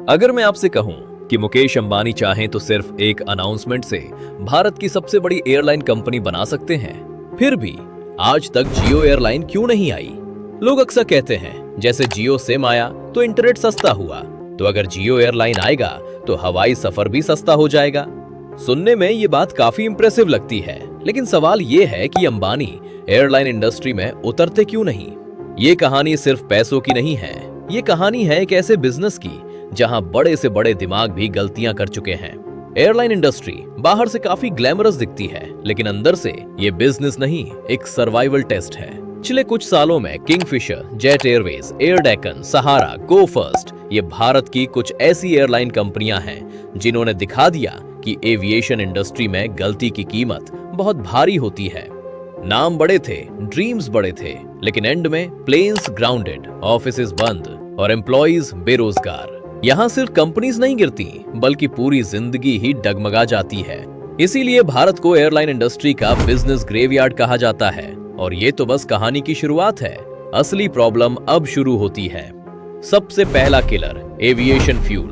अगर मैं आपसे कहूं कि मुकेश अंबानी चाहें तो सिर्फ एक अनाउंसमेंट से भारत की सबसे बड़ी एयरलाइन कंपनी बना सकते हैं, फिर भी आज तक जियो एयरलाइन क्यों नहीं आई? लोग अक्सर कहते हैं जैसे जियो सिम आया तो इंटरनेट सस्ता हुआ, तो अगर जियो एयरलाइन आएगा तो हवाई सफर भी सस्ता हो जाएगा। सुनने में ये बात काफी इंप्रेसिव लगती है, लेकिन सवाल ये है कि अंबानी एयरलाइन इंडस्ट्री में उतरते क्यों नहीं? ये कहानी सिर्फ पैसों की नहीं है, ये कहानी है एक ऐसे बिजनेस की जहां बड़े से बड़े दिमाग भी गलतियां कर चुके हैं। एयरलाइन इंडस्ट्री बाहर से काफी ग्लैमरस दिखती है, लेकिन अंदर से ये बिजनेस नहीं, एक सर्वाइवल टेस्ट है। पिछले कुछ सालों में Kingfisher, Jet Airways, Air Deccan, Sahara, Go First, ये भारत की कुछ ऐसी एयरलाइन कंपनियां हैं जिन्होंने दिखा दिया कि एविएशन इंडस्ट्री में गलती की कीमत बहुत भारी होती है। नाम बड़े थे, ड्रीम्स बड़े थे, लेकिन एंड में प्लेन्स ग्राउंडेड, ऑफिसेज बंद और एम्प्लॉइज बेरोजगार। यहाँ सिर्फ कंपनीज नहीं गिरती, बल्कि पूरी जिंदगी ही डगमगा जाती है। इसीलिए भारत को एयरलाइन इंडस्ट्री का बिजनेस ग्रेवयार्ड कहा जाता है। और ये तो बस कहानी की शुरुआत है, असली प्रॉब्लम अब शुरू होती है। सबसे पहला किलर, एविएशन फ्यूल।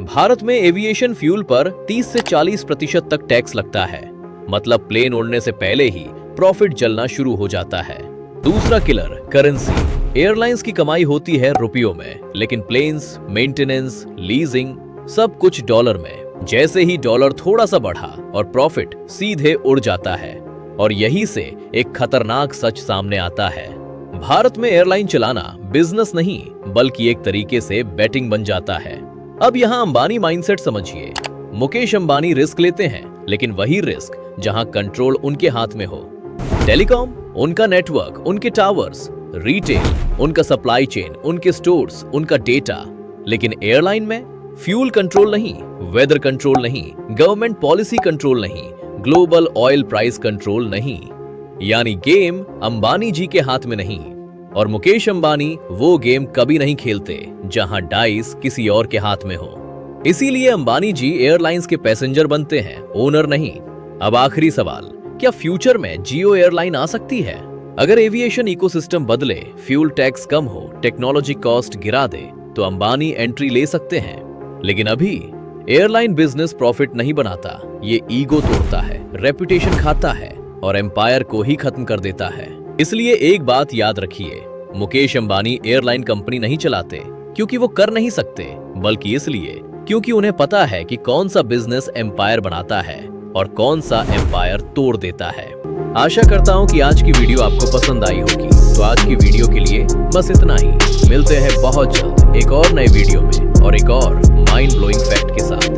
भारत में एविएशन फ्यूल पर 30 से 40% तक टैक्स लगता है, मतलब प्लेन उड़ने से पहले ही प्रॉफिट जलना शुरू हो जाता है। दूसरा किलर, करेंसी। एयरलाइंस की कमाई होती है रुपयों में, लेकिन प्लेन्स, मेंटेनेंस, लीजिंग सब कुछ डॉलर में। जैसे ही डॉलर थोड़ा सा बढ़ा और प्रॉफिट सीधे उड़ जाता है। और यही से एक खतरनाक सच सामने आता है, भारत में एयरलाइन चलाना बिजनेस नहीं, बल्कि एक तरीके से बेटिंग बन जाता है। अब यहाँ अंबानी माइंडसेट समझिए। मुकेश अंबानी रिस्क लेते हैं, लेकिन वही रिस्क जहाँ कंट्रोल उनके हाथ में हो। टेलीकॉम, उनका नेटवर्क, उनके टावर्स, रिटेल, उनका सप्लाई चेन, उनके स्टोर्स, उनका डेटा। लेकिन एयरलाइन में फ्यूल कंट्रोल नहीं, वेदर कंट्रोल नहीं, गवर्नमेंट पॉलिसी कंट्रोल नहीं, ग्लोबल ऑयल प्राइस कंट्रोल नहीं। यानी गेम अंबानी जी के हाथ में नहीं। और मुकेश अंबानी वो गेम कभी नहीं खेलते जहां डाइस किसी और के हाथ में हो। इसीलिए अंबानी जी एयरलाइंस के पैसेंजर बनते हैं, ओनर नहीं। अब आखिरी सवाल, क्या फ्यूचर में जियो एयरलाइन आ सकती है? अगर एविएशन इकोसिस्टम बदले, फ्यूल टैक्स कम हो, टेक्नोलॉजी कॉस्ट गिरा दे, तो अंबानी एंट्री ले सकते हैं। लेकिन अभी एयरलाइन बिजनेस प्रॉफिट नहीं बनाता, ये ईगो तोड़ता है, रेपुटेशन खाता है और एम्पायर को ही खत्म कर देता है। इसलिए एक बात याद रखिए, मुकेश अंबानी एयरलाइन कंपनी नहीं चलाते क्योंकि वो कर नहीं सकते, बल्कि इसलिए क्योंकि उन्हें पता है कि कौन सा बिजनेस एम्पायर बनाता है और कौन सा एम्पायर तोड़ देता है। आशा करता हूँ कि आज की वीडियो आपको पसंद आई होगी। तो आज की वीडियो के लिए बस इतना ही। मिलते हैं बहुत जल्द एक और नए वीडियो में और एक और माइंड ब्लोइंग फैक्ट के साथ।